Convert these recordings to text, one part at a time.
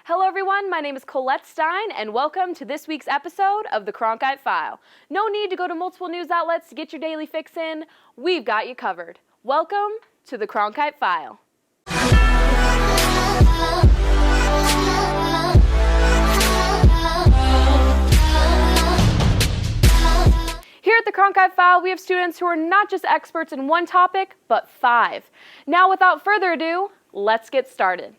Hello everyone, my name is Colette Stein and welcome to this week's episode of the Cronkite File. No need to go to multiple news outlets to get your daily fix in. We've got you covered. Welcome to the Cronkite File. Here at the Cronkite File, we have students who are not just experts in one topic, but 5. Now, without further ado, let's get started.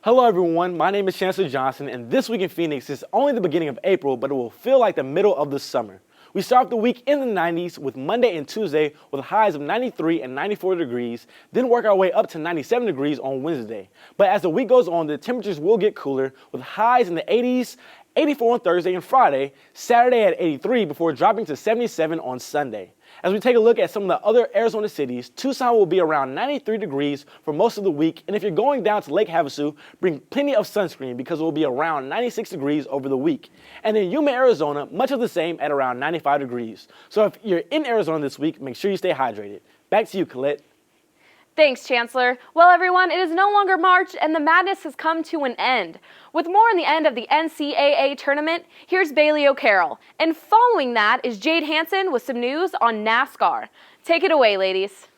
Hello everyone, my name is Chancellor Johnson, and this week in Phoenix is only the beginning of April, but it will feel like the middle of the summer. We start off the week in the 90s with Monday and Tuesday with highs of 93 and 94 degrees, then work our way up to 97 degrees on Wednesday. But as the week goes on, the temperatures will get cooler with highs in the 80s, 84 on Thursday and Friday, Saturday at 83 before dropping to 77 on Sunday. As we take a look at some of the other Arizona cities, Tucson will be around 93 degrees for most of the week, and if you're going down to Lake Havasu, bring plenty of sunscreen because it will be around 96 degrees over the week. And in Yuma, Arizona, much of the same at around 95 degrees. So if you're in Arizona this week, make sure you stay hydrated. Back to you, Colette. Thanks, Chancellor. Well, everyone, it is no longer March, and the madness has come to an end. With more on the end of the NCAA tournament, here's Bailey O'Carroll. And following that is Jade Hansen with some news on NASCAR. Take it away, ladies.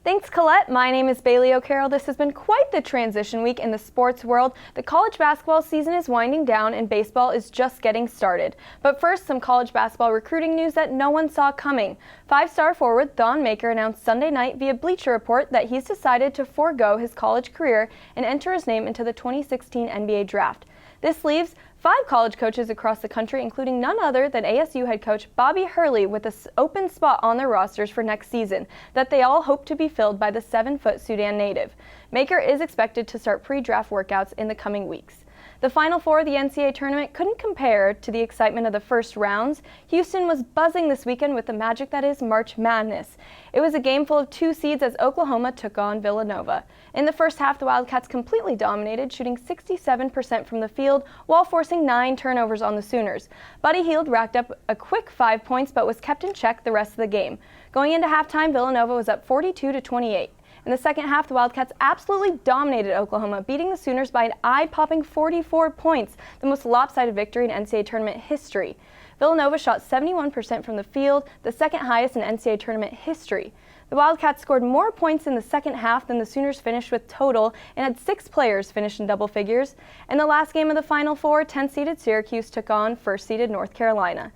Thanks, Colette. My name is Bailey O'Carroll. This has been quite the transition week in the sports world. The college basketball season is winding down and baseball is just getting started. But first, some college basketball recruiting news that no one saw coming. 5-star forward Thon Maker announced Sunday night via Bleacher Report that he's decided to forego his college career and enter his name into the 2016 NBA draft. This leaves 5 college coaches across the country, including none other than ASU head coach Bobby Hurley, with an open spot on their rosters for next season that they all hope to be filled by the 7-foot Sudan native. Maker is expected to start pre-draft workouts in the coming weeks. The Final Four of the NCAA tournament couldn't compare to the excitement of the first rounds. Houston was buzzing this weekend with the magic that is March Madness. It was a game full of 2 seeds as Oklahoma took on Villanova. In the first half, the Wildcats completely dominated, shooting 67% from the field while forcing 9 turnovers on the Sooners. Buddy Hield racked up a quick 5 points but was kept in check the rest of the game. Going into halftime, Villanova was up 42-28. In the second half, the Wildcats absolutely dominated Oklahoma, beating the Sooners by an eye-popping 44 points, the most lopsided victory in NCAA tournament history. Villanova shot 71% from the field, the second highest in NCAA tournament history. The Wildcats scored more points in the second half than the Sooners finished with total and had 6 players finish in double figures. In the last game of the Final Four, 10-seeded Syracuse took on 1st-seeded North Carolina.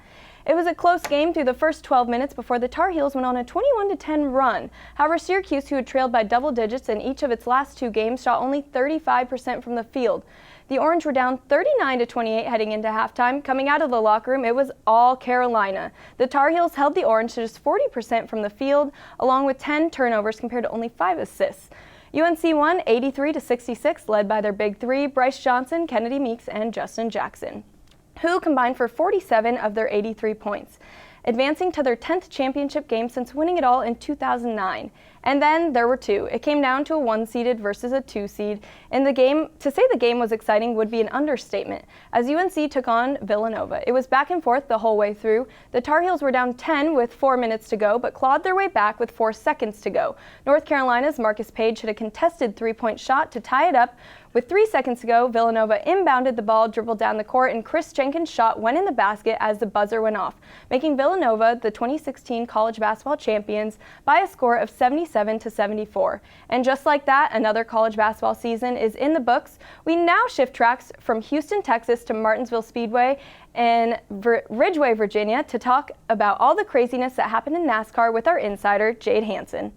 It was a close game through the first 12 minutes before the Tar Heels went on a 21-10 run. However, Syracuse, who had trailed by double digits in each of its last 2 games, shot only 35% from the field. The Orange were down 39-28 heading into halftime. Coming out of the locker room, it was all Carolina. The Tar Heels held the Orange to just 40% from the field, along with 10 turnovers compared to only 5 assists. UNC won 83-66, led by their big 3, Bryce Johnson, Kennedy Meeks, and Justin Jackson, who combined for 47 of their 83 points, advancing to their 10th championship game since winning it all in 2009. And then there were 2. It came down to a 1-seeded versus a 2-seed. In the game, to say the game was exciting would be an understatement, as UNC took on Villanova. It was back and forth the whole way through. The Tar Heels were down 10 with 4 minutes to go, but clawed their way back with 4 seconds to go. North Carolina's Marcus Page hit a contested 3-point shot to tie it up. With 3 seconds to go, Villanova inbounded the ball, dribbled down the court, and Chris Jenkins' shot went in the basket as the buzzer went off, making Villanova the 2016 college basketball champions by a score of 77-74. And just like that, another college basketball season is in the books. We now shift tracks from Houston, Texas to Martinsville Speedway in Ridgeway, Virginia, to talk about all the craziness that happened in NASCAR with our insider, Jade Hansen.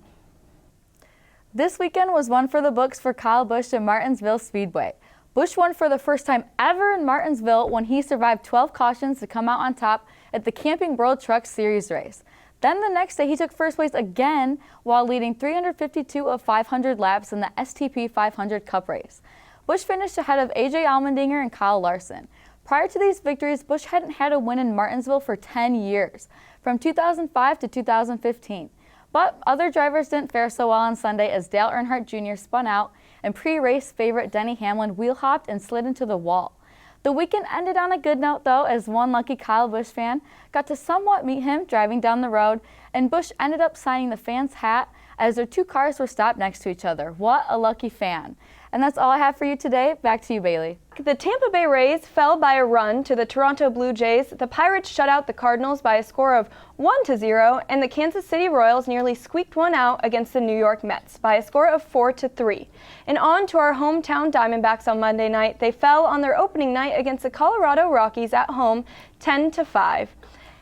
This weekend was one for the books for Kyle Busch at Martinsville Speedway. Busch won for the first time ever in Martinsville when he survived 12 cautions to come out on top at the Camping World Truck Series race. Then the next day he took first place again while leading 352 of 500 laps in the STP 500 Cup race. Busch finished ahead of AJ Allmendinger and Kyle Larson. Prior to these victories, Busch hadn't had a win in Martinsville for 10 years, from 2005 to 2015. But other drivers didn't fare so well on Sunday as Dale Earnhardt Jr. spun out and pre-race favorite Denny Hamlin wheel-hopped and slid into the wall. The weekend ended on a good note, though, as one lucky Kyle Busch fan got to somewhat meet him driving down the road, and Busch ended up signing the fan's hat as their 2 cars were stopped next to each other. What a lucky fan. And that's all I have for you today. Back to you, Bailey. The Tampa Bay Rays fell by a run to the Toronto Blue Jays. The Pirates shut out the Cardinals by a score of 1-0, and the Kansas City Royals nearly squeaked one out against the New York Mets by a score of 4-3. And on to our hometown Diamondbacks on Monday night. They fell on their opening night against the Colorado Rockies at home 10-5.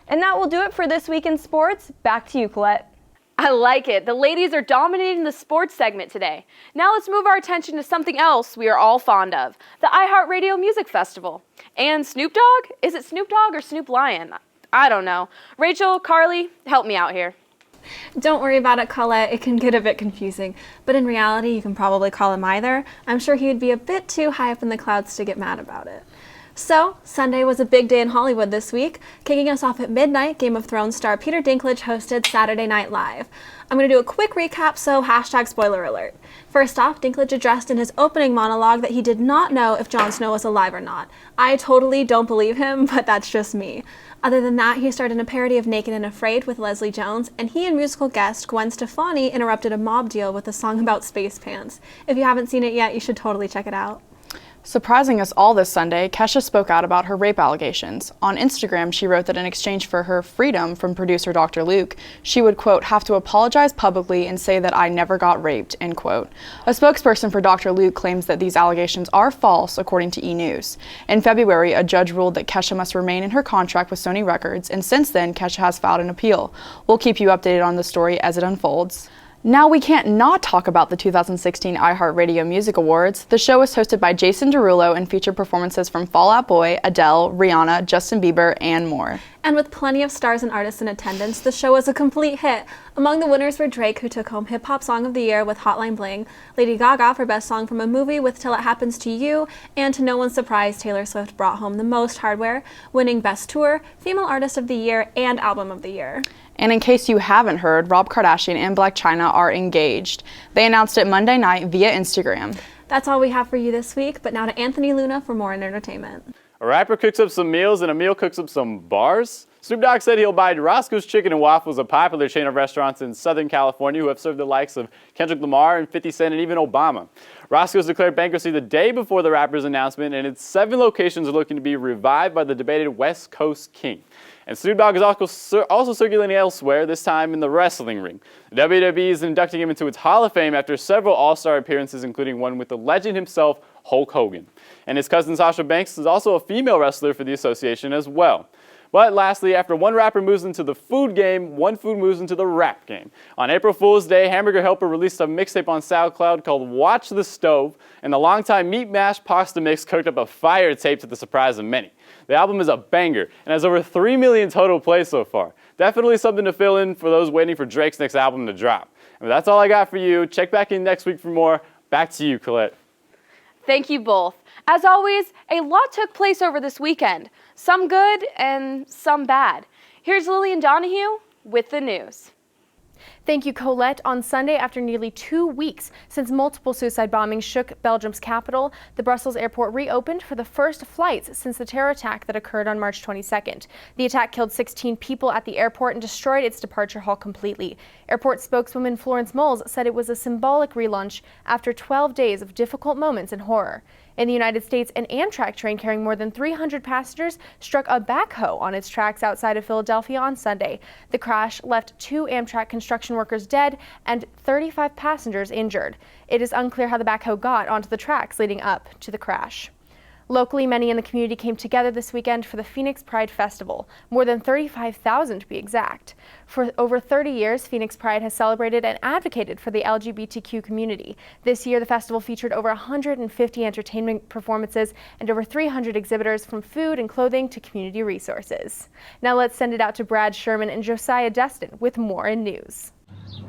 And that will do it for this week in sports. Back to you, Colette. I like it. The ladies are dominating the sports segment today. Now let's move our attention to something else we are all fond of, the iHeartRadio Music Festival. And Snoop Dogg? Is it Snoop Dogg or Snoop Lion? I don't know. Rachel, Carly, help me out here. Don't worry about it, Colette. It can get a bit confusing. But in reality, you can probably call him either. I'm sure he would be a bit too high up in the clouds to get mad about it. So, Sunday was a big day in Hollywood this week. Kicking us off at midnight, Game of Thrones star Peter Dinklage hosted Saturday Night Live. I'm going to do a quick recap, so #spoiler alert. First off, Dinklage addressed in his opening monologue that he did not know if Jon Snow was alive or not. I totally don't believe him, but that's just me. Other than that, he started a parody of Naked and Afraid with Leslie Jones, and he and musical guest Gwen Stefani interrupted a mob deal with a song about space pants. If you haven't seen it yet, you should totally check it out. Surprising us all this Sunday, Kesha spoke out about her rape allegations. On Instagram, she wrote that in exchange for her freedom from producer Dr. Luke, she would, quote, have to apologize publicly and say that I never got raped, end quote. A spokesperson for Dr. Luke claims that these allegations are false, according to E! News. In February, a judge ruled that Kesha must remain in her contract with Sony Records, and since then, Kesha has filed an appeal. We'll keep you updated on the story as it unfolds. Now we can't not talk about the 2016 iHeartRadio Music Awards. The show was hosted by Jason Derulo and featured performances from Fall Out Boy, Adele, Rihanna, Justin Bieber, and more. And with plenty of stars and artists in attendance, the show was a complete hit. Among the winners were Drake, who took home Hip Hop Song of the Year with Hotline Bling, Lady Gaga for Best Song from a Movie with Till It Happens to You, and to no one's surprise, Taylor Swift brought home the most hardware, winning Best Tour, Female Artist of the Year, and Album of the Year. And in case you haven't heard, Rob Kardashian and Blac Chyna are engaged. They announced it Monday night via Instagram. That's all we have for you this week, but now to Anthony Luna for more entertainment. A rapper cooks up some meals and a meal cooks up some bars. Snoop Dogg said he'll buy Roscoe's Chicken and Waffles, a popular chain of restaurants in Southern California who have served the likes of Kendrick Lamar and 50 Cent and even Obama. Roscoe's declared bankruptcy the day before the rapper's announcement, and its 7 locations are looking to be revived by the debated West Coast King. And Snoop Dogg is also circulating elsewhere, this time in the wrestling ring. The WWE is inducting him into its Hall of Fame after several all-star appearances, including one with the legend himself, Hulk Hogan. And his cousin Sasha Banks is also a female wrestler for the association as well. But lastly, after one rapper moves into the food game, one food moves into the rap game. On April Fool's Day, Hamburger Helper released a mixtape on SoundCloud called Watch the Stove, and the longtime Meat Mash Pasta Mix cooked up a fire tape to the surprise of many. The album is a banger and has over 3 million total plays so far. Definitely something to fill in for those waiting for Drake's next album to drop. And that's all I got for you. Check back in next week for more. Back to you, Colette. Thank you both. As always, a lot took place over this weekend. Some good and some bad. Here's Lillian Donahue with the news. Thank you, Colette. On Sunday, after nearly 2 weeks since multiple suicide bombings shook Belgium's capital, the Brussels airport reopened for the first flights since the terror attack that occurred on March 22nd. The attack killed 16 people at the airport and destroyed its departure hall completely. Airport spokeswoman Florence Moles said it was a symbolic relaunch after 12 days of difficult moments and horror. In the United States, an Amtrak train carrying more than 300 passengers struck a backhoe on its tracks outside of Philadelphia on Sunday. The crash left 2 Amtrak construction workers dead and 35 passengers injured. It is unclear how the backhoe got onto the tracks leading up to the crash. Locally, many in the community came together this weekend for the Phoenix Pride Festival, more than 35,000 to be exact. For over 30 years, Phoenix Pride has celebrated and advocated for the LGBTQ community. This year, the festival featured over 150 entertainment performances and over 300 exhibitors, from food and clothing to community resources. Now let's send it out to Brad Sherman and Josiah Destin with more in news.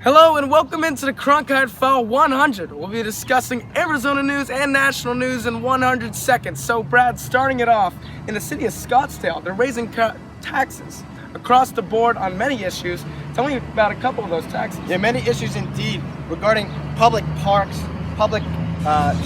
Hello and welcome into the Cronkite File 100. We'll be discussing Arizona news and national news in 100 seconds. So Brad, starting it off, in the city of Scottsdale, they're raising taxes across the board on many issues. Tell me about a couple of those taxes. Yeah, many issues indeed regarding public parks, public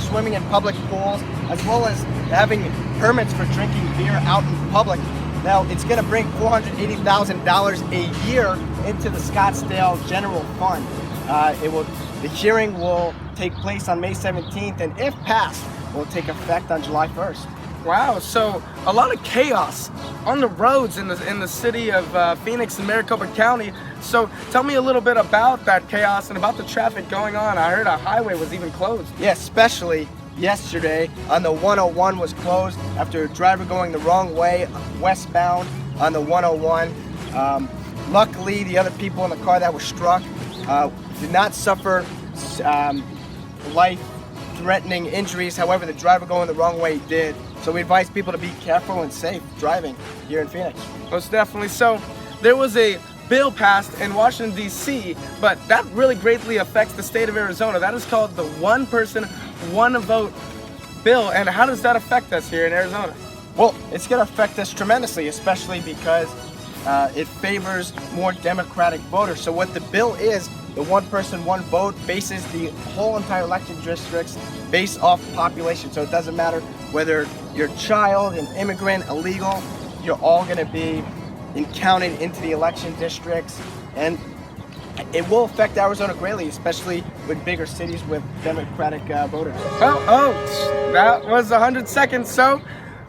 swimming in public pools, as well as having permits for drinking beer out in public. Now, it's going to bring $480,000 a year into the Scottsdale General Fund. The hearing will take place on May 17th, and if passed, will take effect on July 1st. Wow, so a lot of chaos on the roads in the city of Phoenix and Maricopa County. So tell me a little bit about that chaos and about the traffic going on. I heard a highway was even closed. Yeah, especially yesterday on the 101 was closed after a driver going the wrong way westbound on the 101. Luckily, the other people in the car that were struck did not suffer life-threatening injuries. However, the driver going the wrong way did. So we advise people to be careful and safe driving here in Phoenix. Most definitely. So there was a bill passed in Washington, D.C., but that really greatly affects the state of Arizona. That is called the One Person, One Vote bill. And how does that affect us here in Arizona? Well, it's going to affect us tremendously, especially because it favors more Democratic voters. So what the bill is, the one person, one vote, bases the whole entire election districts based off population. So it doesn't matter whether you're a child, an immigrant, illegal, you're all going to be counted into the election districts. And it will affect Arizona greatly, especially with bigger cities with Democratic voters. Oh, that was 100 seconds. So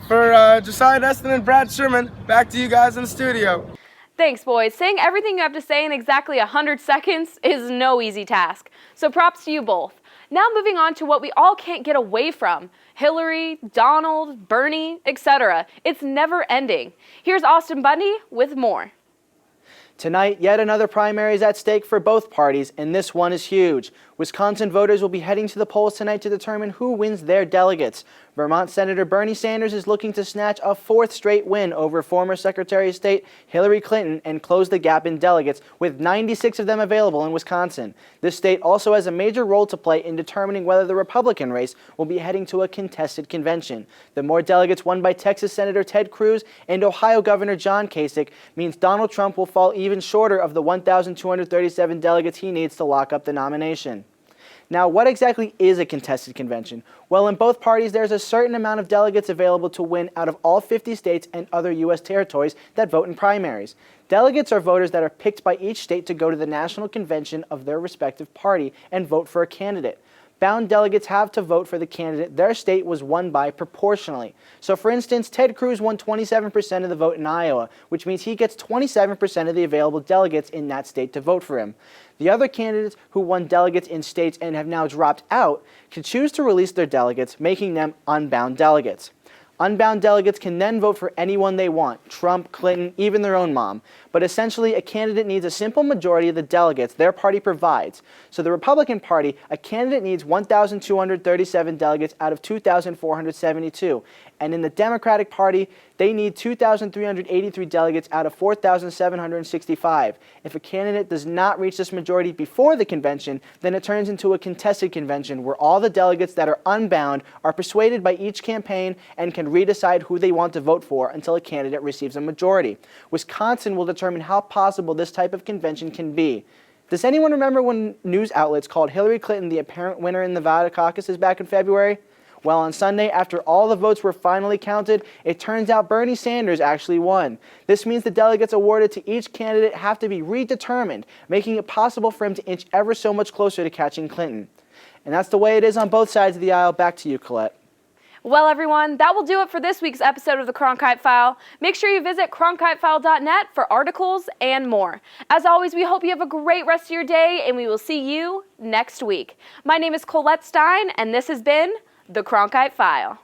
for Josiah Destin and Brad Sherman, back to you guys in the studio. Thanks, boys. Saying everything you have to say in exactly 100 seconds is no easy task. So props to you both. Now moving on to what we all can't get away from. Hillary, Donald, Bernie, etc. It's never ending. Here's Austin Bundy with more. Tonight, yet another primary is at stake for both parties, and this one is huge. Wisconsin voters will be heading to the polls tonight to determine who wins their delegates. Vermont Senator Bernie Sanders is looking to snatch a fourth straight win over former Secretary of State Hillary Clinton and close the gap in delegates, with 96 of them available in Wisconsin. This state also has a major role to play in determining whether the Republican race will be heading to a contested convention. The more delegates won by Texas Senator Ted Cruz and Ohio Governor John Kasich means Donald Trump will fall even shorter of the 1,237 delegates he needs to lock up the nomination. Now, what exactly is a contested convention? Well, in both parties, there's a certain amount of delegates available to win out of all 50 states and other U.S. territories that vote in primaries. Delegates are voters that are picked by each state to go to the national convention of their respective party and vote for a candidate. Bound delegates have to vote for the candidate their state was won by proportionally. So for instance, Ted Cruz won 27% of the vote in Iowa, which means he gets 27% of the available delegates in that state to vote for him. The other candidates who won delegates in states and have now dropped out can choose to release their delegates, making them unbound delegates. Unbound delegates can then vote for anyone they want, Trump, Clinton, even their own mom. But essentially, a candidate needs a simple majority of the delegates their party provides. So the Republican Party, a candidate needs 1,237 delegates out of 2,472. And in the Democratic Party, they need 2,383 delegates out of 4,765. If a candidate does not reach this majority before the convention, then it turns into a contested convention where all the delegates that are unbound are persuaded by each campaign and can redecide who they want to vote for until a candidate receives a majority. Wisconsin will determine how possible this type of convention can be. Does anyone remember when news outlets called Hillary Clinton the apparent winner in the Nevada caucuses back in February? Well, on Sunday, after all the votes were finally counted, it turns out Bernie Sanders actually won. This means the delegates awarded to each candidate have to be redetermined, making it possible for him to inch ever so much closer to catching Clinton. And that's the way it is on both sides of the aisle. Back to you, Colette. Well, everyone, that will do it for this week's episode of the Cronkite File. Make sure you visit cronkitefile.net for articles and more. As always, we hope you have a great rest of your day, and we will see you next week. My name is Colette Stein, and this has been the Cronkite File.